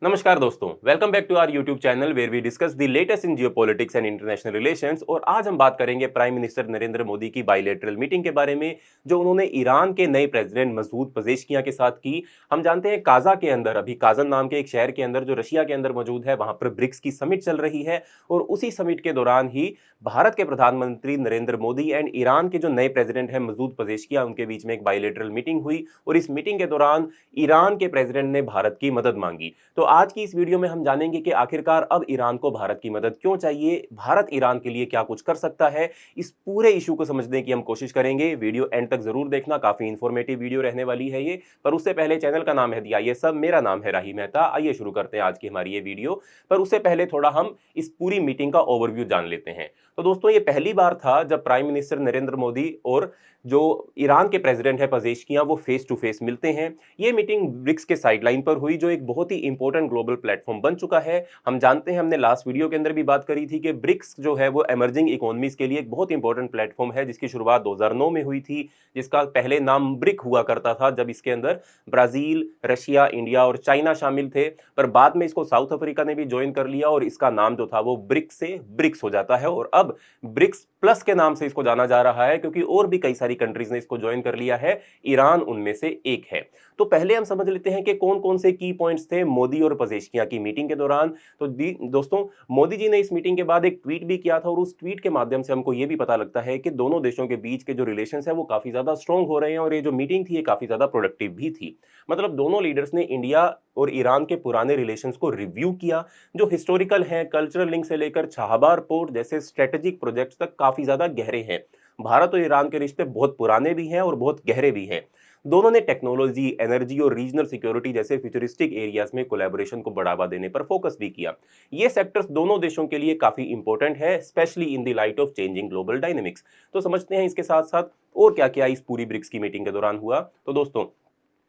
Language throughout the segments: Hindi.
नमस्कार दोस्तों, welcome back to our YouTube channel where we discuss the latest in geopolitics and international relations. और आज हम बात करेंगे प्राइम मिनिस्टर नरेंद्र मोदी की बायलैटरल मीटिंग के बारे में, जो उन्होंने ईरान के नए प्रेसिडेंट मसूद पजेश्कियां के साथ की। हम जानते हैं काजा के अंदर, अभी काजन नाम के एक शहर के अंदर जो रशिया के अंदर मौजूद है, वहां पर ब्रिक्स की समिट चल रही है। और उसी समिट के दौरान ही भारत के प्रधानमंत्री नरेंद्र मोदी एंड ईरान के जो नए प्रेसिडेंट हैं मसूद पजेश्कियां, उनके बीच में एक बायलैटरल मीटिंग हुई। और इस मीटिंग के दौरान ईरान के प्रेसिडेंट ने भारत की मदद मांगी। तो आज की इस वीडियो में हम जानेंगे कि आखिरकार अब ईरान को भारत की मदद क्यों चाहिए, भारत ईरान के लिए क्या कुछ कर सकता है। इस पूरे इशू को समझने की हम कोशिश करेंगे। वीडियो एंड तक जरूर देखना, काफी इंफॉर्मेटिव वीडियो रहने वाली है ये। पर उससे पहले, चैनल का नाम है दिया ये सब, मेरा नाम है राही मेहता। आइए शुरू करते हैं आज की हमारी ये वीडियो। पर उससे पहले थोड़ा हम इस पूरी मीटिंग का ओवरव्यू जान लेते हैं। तो दोस्तों, ये पहली बार था जब प्राइम मिनिस्टर नरेंद्र मोदी और जो ईरान के प्रेसिडेंट है पजेश्कियां, वो फेस टू फेस मिलते हैं। ये मीटिंग ब्रिक्स के साइडलाइन पर हुई, जो एक बहुत ही इंपॉर्टेंट ग्लोबल प्लेटफॉर्म बन चुका है। हम जानते हैं, हमने लास्ट वीडियो के अंदर भी बात करी थी कि ब्रिक्स जो है वो एमर्जिंग इकोनॉमीज के लिए एक बहुत इंपॉर्टेंट प्लेटफॉर्म है, जिसकी शुरुआत 2009 में हुई थी, जिसका पहले नाम ब्रिक हुआ करता था, जब इसके अंदर ब्राजील, रशिया, इंडिया और चाइना शामिल थे। पर बाद में इसको साउथ अफ्रीका ने भी ज्वाइन कर लिया और इसका नाम जो था वो ब्रिक्स से ब्रिक्स हो जाता है। और अब ब्रिक्स प्लस के नाम से इसको जाना जा रहा है, क्योंकि और भी कई सारी कंट्रीज ने इसको ज्वाइन कर लिया है। ईरान उनमें से एक है। तो पहले हम समझ लेते हैं कि कौन कौन से की पॉइंट्स थे मोदी और पजेश्कियां की मीटिंग के दौरान। तो दोस्तों, मोदी जी ने इस मीटिंग के बाद एक ट्वीट भी किया था, और उस ट्वीट के माध्यम से हमको यह भी पता लगता है कि दोनों देशों के बीच के जो रिलेशंस है वो काफी ज्यादा स्ट्रांग हो रहे हैं। और ये जो मीटिंग थी ये काफी ज्यादा प्रोडक्टिव भी थी। मतलब दोनों लीडर्स ने इंडिया और ईरान के पुराने रिलेशंस को रिव्यू किया, जो हिस्टोरिकल हैं, कल्चरल लिंक से लेकर चाहबार पोर्ट जैसे स्ट्रेटेजिक प्रोजेक्ट्स तक काफी ज्यादा गहरे हैं। भारत और ईरान के रिश्ते बहुत पुराने भी हैं और बहुत गहरे भी हैं। दोनों ने टेक्नोलॉजी, एनर्जी और रीजनल सिक्योरिटी जैसे फ्यूचरिस्टिक एरियाज में कोलैबोरेशन को बढ़ावा देने पर फोकस भी किया। ये सेक्टर्स दोनों देशों के लिए काफी इंपॉर्टेंट है, specially in the light of changing global dynamics. तो समझते हैं इसके साथ साथ और क्या क्या इस पूरी ब्रिक्स की मीटिंग के दौरान हुआ। तो दोस्तों,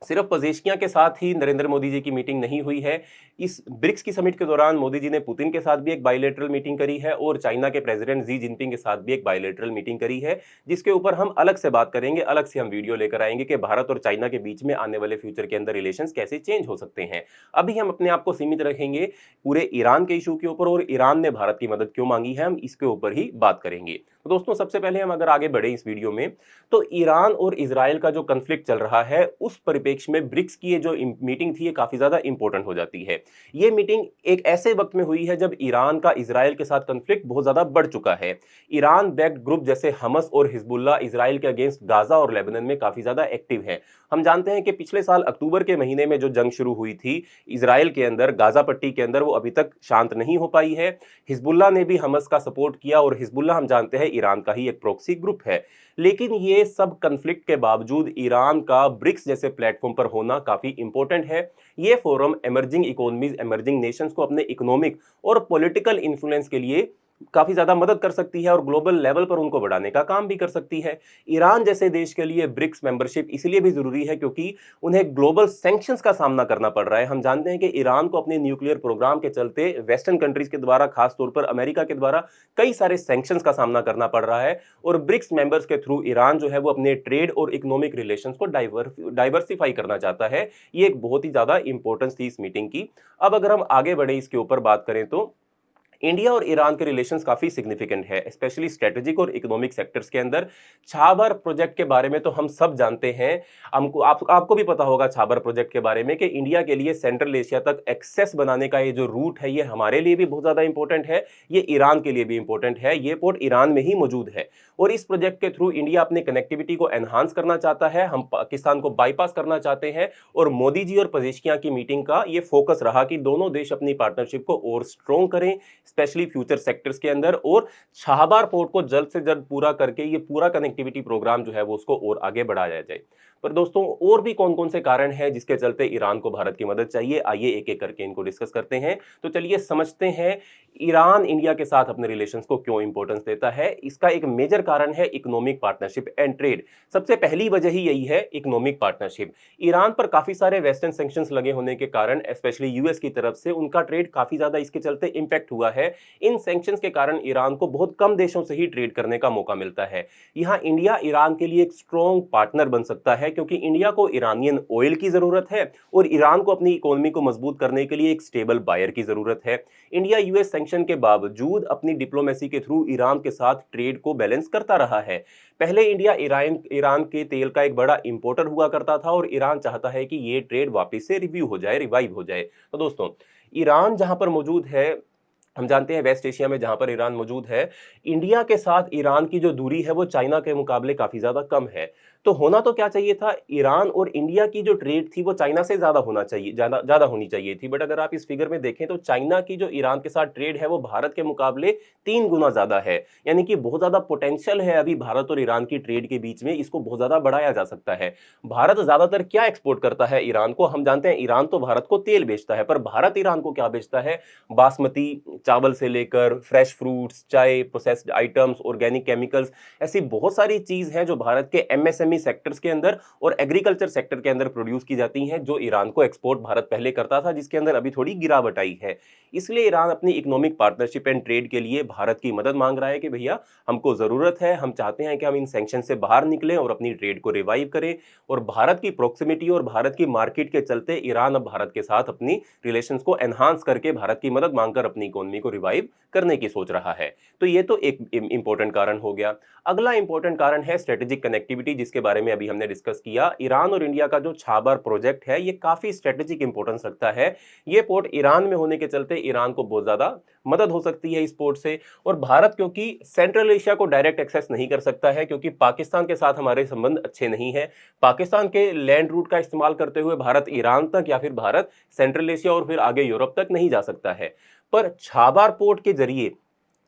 सिर्फ पजेश्कियां के साथ ही नरेंद्र मोदी जी की मीटिंग नहीं हुई है। इस ब्रिक्स की समिट के दौरान मोदी जी ने पुतिन के साथ भी एक बायलैटरल मीटिंग करी है, और चाइना के प्रेसिडेंट जी जिनपिंग के साथ भी एक बायलैटरल मीटिंग करी है, जिसके ऊपर हम अलग से बात करेंगे। अलग से हम वीडियो लेकर आएंगे कि भारत और चाइना के बीच में आने वाले फ्यूचर के अंदर रिलेशंस कैसे चेंज हो सकते हैं। अभी हम अपने आप को सीमित रखेंगे पूरे ईरान के इशू के ऊपर, और ईरान ने भारत की मदद क्यों मांगी है, हम इसके ऊपर ही बात करेंगे। तो दोस्तों, सबसे पहले हम अगर आगे बढ़े इस वीडियो में, तो ईरान और इजराइल का जो कन्फ्लिक्ट चल रहा है, उस परिप्रेक्ष्य में ब्रिक्स की ये जो मीटिंग थी ये काफी ज्यादा इंपॉर्टेंट हो जाती है। ये मीटिंग एक ऐसे वक्त में हुई है जब ईरान का इजराइल के साथ कन्फ्लिक्ट बहुत ज्यादा बढ़ चुका है। ईरान बैक्ड ग्रुप जैसे हमस और हिजबुल्लाह इजराइल के अगेंस्ट गाजा और लेबनान में काफी ज्यादा एक्टिव है। हम जानते हैं कि पिछले साल अक्टूबर के महीने में जो जंग शुरू हुई थी इजराइल के अंदर, गाजा पट्टी के अंदर, वो अभी तक शांत नहीं हो पाई है। हिजबुल्लाह ने भी हमस का सपोर्ट किया, और हिजबुल्लाह हम जानते हैं ईरान का ही एक प्रॉक्सी ग्रुप है। लेकिन ये सब कन्फ्लिक्ट के बावजूद ईरान का ब्रिक्स जैसे प्लेटफॉर्म पर होना काफी इंपॉर्टेंट है। ये forum emerging economies, emerging Nations को अपने इकोनॉमिक और पॉलिटिकल इन्फ्लुएंस के लिए काफी ज्यादा मदद कर सकती है, और ग्लोबल लेवल पर उनको बढ़ाने का काम भी कर सकती है। ईरान जैसे देश के लिए ब्रिक्स मेंबरशिप इसलिए भी जरूरी है क्योंकि उन्हें ग्लोबल सैंक्शंस का सामना करना पड़ रहा है। हम जानते हैं कि ईरान को अपने न्यूक्लियर प्रोग्राम के चलते वेस्टर्न कंट्रीज के द्वारा, खासतौर पर अमेरिका के द्वारा, कई सारे सैंक्शंस का सामना करना पड़ रहा है। और ब्रिक्स मेंबर्स के थ्रू ईरान जो है वो अपने ट्रेड और इकोनॉमिक रिलेशंस को डाइवर्सिफाई करना चाहता है। ये एक बहुत ही ज्यादा इंपॉर्टेंस थी इस मीटिंग की। अब अगर हम आगे बढ़े इसके ऊपर बात करें, तो इंडिया और ईरान के रिलेशंस काफी सिग्निफिकेंट है, स्पेशली स्ट्रेटेजिक और इकोनॉमिक सेक्टर्स के अंदर। छाबर प्रोजेक्ट के बारे में तो हम सब जानते हैं। आपको भी पता होगा छाबर प्रोजेक्ट के बारे में कि इंडिया के लिए सेंट्रल एशिया तक एक्सेस बनाने का ये जो रूट है, ये हमारे लिए भी बहुत ज्यादा इंपॉर्टेंट है। ये ईरान के लिए भी इंपॉर्टेंट है। ये पोर्ट ईरान में ही मौजूद है, और इस प्रोजेक्ट के थ्रू इंडिया अपनी कनेक्टिविटी को एनहांस करना चाहता है। हम पाकिस्तान को बाईपास करना चाहते हैं। और मोदी जी और पजेश्कियां की मीटिंग का ये फोकस रहा कि दोनों देश अपनी पार्टनरशिप को और स्ट्रॉन्ग करें, स्पेशली फ्यूचर सेक्टर्स के अंदर, और शाहबार पोर्ट को जल्द से जल्द पूरा करके ये पूरा कनेक्टिविटी प्रोग्राम जो है वो उसको और आगे बढ़ाया जाए। पर दोस्तों, और भी कौन कौन से कारण हैं जिसके चलते ईरान को भारत की मदद चाहिए, आइए एक एक करके इनको डिस्कस करते हैं। तो चलिए समझते हैं ईरान इंडिया के साथ अपने रिलेशंस को क्यों इंपॉर्टेंस देता है। इसका एक मेजर कारण है इकोनॉमिक पार्टनरशिप एंड ट्रेड। सबसे पहली वजह ही यही है, इकोनॉमिक पार्टनरशिप। ईरान पर काफी सारे वेस्टर्न सैंक्शंस लगे होने के कारण, स्पेशली यूएस की तरफ से, उनका ट्रेड काफी ज्यादा इसके चलते इंपैक्ट हुआ है। इन सैंक्शंस के कारण ईरान को बहुत कम देशों से ही ट्रेड करने का मौका मिलता है। यहां इंडिया ईरान के लिए एक स्ट्रॉन्ग पार्टनर बन सकता है, क्योंकि इंडिया को ईरानियन ऑयल की जरूरत है और ईरान को अपनी इकोनॉमी को मजबूत करने के लिए एक स्टेबल बायर की जरूरत है। इंडिया यूएस सैंक्शन के बावजूद अपनी डिप्लोमेसी के थ्रू ईरान के साथ ट्रेड को बैलेंस करता रहा है। पहले इंडिया ईरान ईरान के तेल का एक बड़ा इंपोर्टर हुआ करता था और ईरान चाहता है कि ये ट्रेड वापस से रिवाइव हो जाए। तो दोस्तों, ईरान जहां पर मौजूद है, हम जानते हैं वेस्ट एशिया में जहां पर ईरान मौजूद है, इंडिया के साथ ईरान की जो दूरी है वो चाइना के मुकाबले काफी ज्यादा कम है। तो होना तो क्या चाहिए था, ईरान और इंडिया की जो ट्रेड थी वो चाइना से ज्यादा होना चाहिए, ज्यादा ज्यादा होनी चाहिए थी। बट अगर आप इस फिगर में देखें तो चाइना की जो ईरान के साथ ट्रेड है वो भारत के मुकाबले 3 गुना ज्यादा है। यानी कि बहुत ज्यादा पोटेंशियल है अभी भारत और ईरान की ट्रेड के बीच में, इसको बहुत ज्यादा बढ़ाया जा सकता है। भारत ज्यादातर क्या एक्सपोर्ट करता है ईरान को, हम जानते हैं ईरान तो भारत को तेल बेचता है, पर भारत ईरान को क्या बेचता है, बासमती चावल से लेकर फ्रेश फ्रूट्स, चाय, प्रोसेस्ड आइटम्स, ऑर्गेनिक केमिकल्स, ऐसी बहुत सारी चीज हैं जो भारत के एमएसएमई सेक्टर्स के अंदर और एग्रीकल्चर सेक्टर के अंदर प्रोड्यूस की जाती हैं, जो ईरान को एक्सपोर्ट भारत पहले करता था, जिसके अंदर अभी थोड़ी गिरावट आई है। इसलिए ईरान अपनी इकोनॉमिक पार्टनरशिप एंड ट्रेड के लिए भारत की मदद मांग रहा है कि भैया हमको जरूरत है, हम चाहते हैं कि हम इन सैंक्शन से बाहर निकलें और अपनी ट्रेड को रिवाइव करें। और भारत की प्रोक्सिमिटी और भारत की मार्केट के चलते ईरान अब भारत के साथ अपनी रिलेशंस को एनहांस करके भारत की मदद मांगकर अपनी इकोनॉमी को रिवाइव करने की सोच रहा है। तो ये तो एक इंपॉर्टेंट कारण हो गया। अगला इंपॉर्टेंट कारण है स्ट्रेटेजिक कनेक्टिविटी, जिसके बारे में अभी हमने डिस्कस किया। ईरान और इंडिया का जो छाबर प्रोजेक्ट है ये काफी स्ट्रेटेजिक इंपॉर्टेंस रखता है। ये पोर्ट ईरान में होने के चलते ईरान को बहुत ज्यादा मदद हो सकती है इस पोर्ट से। और भारत क्योंकि सेंट्रल एशिया को डायरेक्ट एक्सेस नहीं कर सकता है, क्योंकि पाकिस्तान के साथ हमारे संबंध अच्छे नहीं है, पाकिस्तान के लैंड रूट का इस्तेमाल करते हुए भारत ईरान तक या फिर भारत सेंट्रल एशिया और फिर आगे यूरोप तक नहीं जा सकता है। पर छाबार पोर्ट के जरिए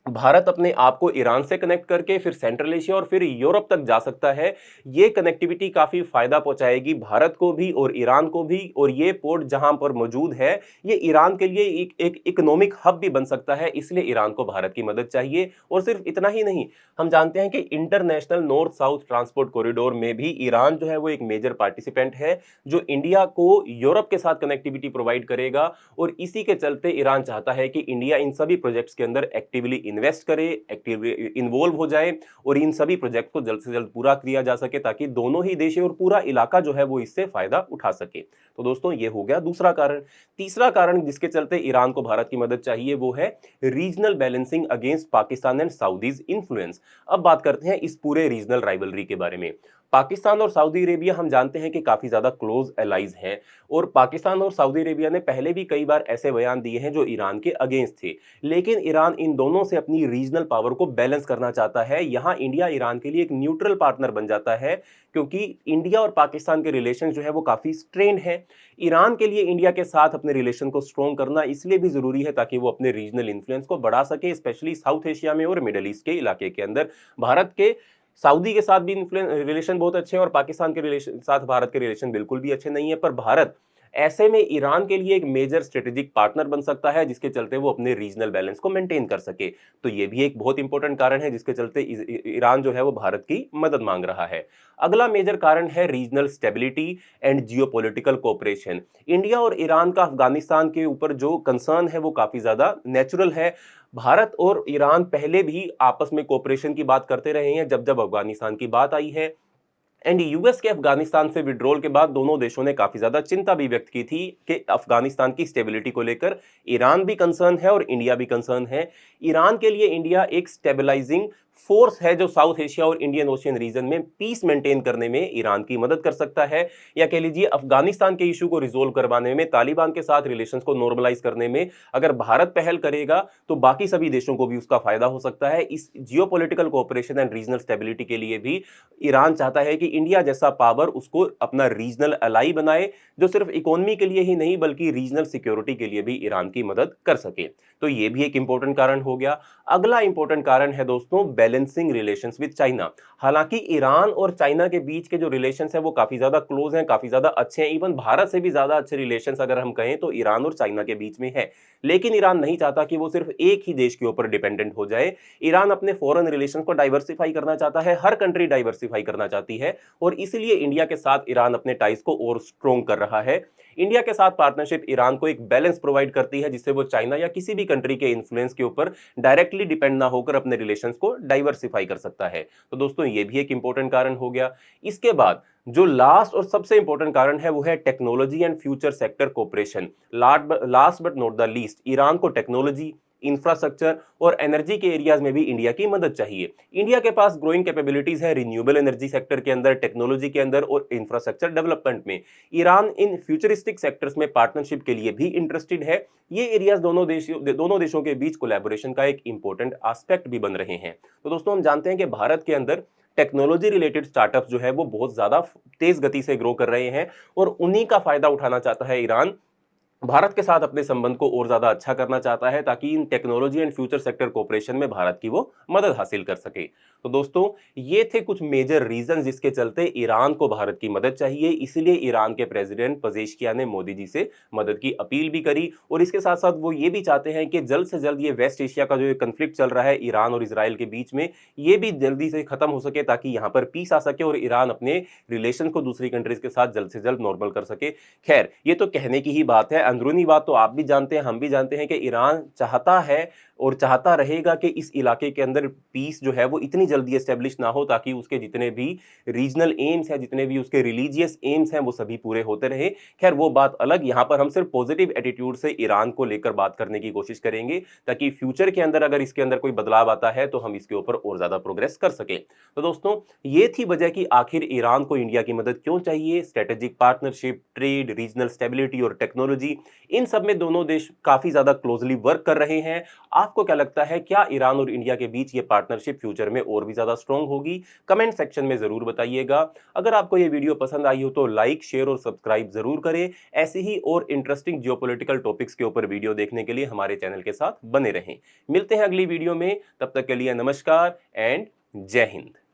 भारत अपने आप को ईरान से कनेक्ट करके फिर सेंट्रल एशिया और फिर यूरोप तक जा सकता है। ये कनेक्टिविटी काफी फायदा पहुंचाएगी भारत को भी और ईरान को भी। और ये पोर्ट जहां पर मौजूद है ये ईरान के लिए एक इकोनॉमिक हब भी बन सकता है, इसलिए ईरान को भारत की मदद चाहिए। और सिर्फ इतना ही नहीं, हम जानते हैं कि international north south transport corridor में भी ईरान जो है वो एक मेजर पार्टिसिपेंट है, जो इंडिया को यूरोप के साथ कनेक्टिविटी प्रोवाइड करेगा। और इसी के चलते ईरान चाहता है कि इंडिया इन सभी प्रोजेक्ट्स के अंदर एक्टिवली इन्वेस्ट करे, एक्टिवली इन्वॉल्व हो जाए और इन सभी प्रोजेक्ट को जल्द से जल्द पूरा किया जा सके, ताकि दोनों ही देश और पूरा इलाका जो है वो इससे फायदा उठा सके। तो दोस्तों, ये हो गया दूसरा कारण। तीसरा कारण जिसके चलते ईरान को भारत की मदद चाहिए वो है regional balancing against Pakistan and Saudis influence. अब बात करते हैं इस पूरे रीजनल राइवलरी के बारे में। पाकिस्तान और सऊदी अरेबिया हम जानते हैं कि काफी ज्यादा क्लोज एलाइज हैं, और पाकिस्तान और सऊदी अरेबिया ने पहले भी कई बार ऐसे बयान दिए हैं जो ईरान के अगेंस्ट थे। लेकिन ईरान इन दोनों से अपनी रीजनल पावर को बैलेंस करना चाहता है। यहां इंडिया ईरान के लिए एक न्यूट्रल पार्टनर बन जाता है, क्योंकि इंडिया और पाकिस्तान के रिलेशन जो है वो काफी स्ट्रेन है। ईरान के लिए इंडिया के साथ अपने रिलेशन को स्ट्रॉन्ग करना इसलिए भी जरूरी है ताकि वो अपने रीजनल इन्फ्लुएंस को बढ़ा सके, स्पेशली साउथ एशिया में और मिडिल ईस्ट के इलाके के अंदर। भारत के सऊदी के साथ भी रिलेशन बहुत अच्छे हैं और पाकिस्तान के रिलेशन साथ भारत के रिलेशन बिल्कुल भी अच्छे नहीं है, पर भारत ऐसे में ईरान के लिए एक मेजर स्ट्रेटेजिक पार्टनर बन सकता है, जिसके चलते वो अपने रीजनल बैलेंस को मेंटेन कर सके। तो ये भी एक बहुत इंपॉर्टेंट कारण है जिसके चलते ईरान जो है वो भारत की मदद मांग रहा है। अगला मेजर कारण है regional stability and geopolitical cooperation. India और ईरान का अफगानिस्तान के ऊपर जो कंसर्न है वो काफी ज्यादा नेचुरल है। भारत और ईरान पहले भी आपस में कोऑपरेशन की बात करते रहे हैं जब जब अफगानिस्तान की बात आई है। एंड यूएस के अफगानिस्तान से विड्रॉल के बाद दोनों देशों ने काफी ज्यादा चिंता भी व्यक्त की थी कि अफगानिस्तान की स्टेबिलिटी को लेकर ईरान भी कंसर्न है और इंडिया भी कंसर्न है। ईरान के लिए इंडिया एक स्टेबलाइजिंग फोर्स है जो साउथ एशिया और इंडियन ओशियन रीजन में पीस मेंटेन करने में ईरान की मदद कर सकता है, या कह लीजिए अफगानिस्तान के इशू को रिजोल्व करवाने में, तालिबान के साथ रिलेशंस को नॉर्मलाइज करने में अगर भारत पहल करेगा तो बाकी सभी देशों को भी उसका फायदा हो सकता है। इस geopolitical cooperation and regional stability के लिए भी ईरान चाहता है कि इंडिया जैसा पावर उसको अपना रीजनल अलाई बनाए, जो सिर्फ इकोनॉमी के लिए ही नहीं बल्कि रीजनल सिक्योरिटी के लिए भी ईरान की मदद कर सके। तो ये भी एक इंपॉर्टेंट कारण हो गया। अगला इंपॉर्टेंट कारण है दोस्तों बैलेंसिंग रिलेशंस विद चाइना। हालांकि ईरान और चाइना के बीच के जो रिलेशंस है वो काफी ज्यादा क्लोज हैं, काफी ज्यादा अच्छे हैं, इवन भारत से भी ज्यादा अच्छे रिलेशंस अगर हम कहें तो ईरान और चाइना के बीच में है। लेकिन ईरान नहीं चाहता कि वो सिर्फ एक ही देश के ऊपर डिपेंडेंट हो जाए। ईरान अपने फॉरेन रिलेशंस को डाइवर्सिफाई करना चाहता है, हर कंट्री डाइवर्सिफाई करना चाहती है, और इसलिए इंडिया के साथ ईरान अपने टाइज को और स्ट्रॉन्ग कर रहा है। इंडिया के साथ पार्टनरशिप ईरान को एक बैलेंस प्रोवाइड करती है, जिससे वो चाइना या किसी भी कंट्री के इन्फ्लुएंस के ऊपर डायरेक्टली डिपेंड ना होकर अपने रिलेशंस को डाइवर्सिफाई कर सकता है। तो दोस्तों ये भी एक इंपॉर्टेंट कारण हो गया। इसके बाद जो लास्ट और सबसे इंपॉर्टेंट कारण है वो है technology and future sector cooperation. Last but not the least, Iran को टेक्नोलॉजी, इंफ्रास्ट्रक्चर और एनर्जी के एरियाज में भी इंडिया की मदद चाहिए। इंडिया के पास ग्रोइंग कैपेबिलिटीज है रिन्यूएबल एनर्जी सेक्टर के अंदर, टेक्नोलॉजी के अंदर और इंफ्रास्ट्रक्चर डेवलपमेंट में। ईरान इन फ्यूचरिस्टिक सेक्टर्स में पार्टनरशिप के लिए भी इंटरेस्टेड है। ये एरियाज दोनों देशों के बीच कोलैबोरेशन का एक इंपॉर्टेंट एस्पेक्ट भी बन रहे हैं। तो दोस्तों हम जानते हैं कि भारत के अंदर टेक्नोलॉजी रिलेटेड स्टार्टअप जो है वो बहुत ज्यादा तेज गति से ग्रो कर रहे हैं और उन्हीं का फायदा उठाना चाहता है ईरान। भारत के साथ अपने संबंध को और ज्यादा अच्छा करना चाहता है ताकि इन technology and future sector cooperation में भारत की वो मदद हासिल कर सके। तो दोस्तों ये थे कुछ मेजर रीजन जिसके चलते ईरान को भारत की मदद चाहिए। इसलिए ईरान के प्रेसिडेंट पेजेश्कियान ने मोदी जी से मदद की अपील भी करी और इसके साथ साथ वो ये भी चाहते हैं कि जल्द से जल्द ये वेस्ट एशिया का जो कंफ्लिक्ट चल रहा है ईरान और इसराइल के बीच में, ये भी जल्दी से खत्म हो सके ताकि यहाँ पर पीस आ सके और ईरान अपने रिलेशन को दूसरी कंट्रीज के साथ जल्द से जल्द नॉर्मल कर सके। खैर ये तो कहने की ही बात है, अंदरूनी बात तो आप भी जानते हैं, हम भी जानते हैं कि ईरान चाहता है और चाहता रहेगा कि इस इलाके के अंदर पीस जो है वो इतनी जल्दी एस्टेब्लिश ना हो ताकि उसके जितने भी रीजनल एम्स हैं, जितने भी उसके रिलीजियस एम्स हैं वो सभी पूरे होते रहे। खैर वो बात अलग, यहाँ पर हम सिर्फ पॉजिटिव एटीट्यूड से ईरान को लेकर बात करने की कोशिश करेंगे ताकि फ्यूचर के अंदर अगर इसके अंदर कोई बदलाव आता है तो हम इसके ऊपर और ज्यादा प्रोग्रेस कर सके। तो दोस्तों ये थी वजह कि आखिर ईरान को इंडिया की मदद क्यों चाहिए। Strategic partnership, trade, regional stability और टेक्नोलॉजी, इन सब में दोनों देश काफी ज्यादा क्लोजली वर्क कर रहे हैं। आपको क्या लगता है, क्या ईरान और इंडिया के बीच ये पार्टनरशिप फ्यूचर में और भी ज्यादा स्ट्रांग होगी? कमेंट सेक्शन में जरूर बताइएगा। अगर आपको ये वीडियो पसंद आई हो तो लाइक, शेयर और सब्सक्राइब जरूर करें। ऐसे ही और इंटरेस्टिंग जियोपॉलिटिकल टॉपिक्स के ऊपर वीडियो देखने के लिए हमारे चैनल के साथ बने रहें। मिलते हैं अगली वीडियो में, तब तक के लिए नमस्कार एंड जय हिंद।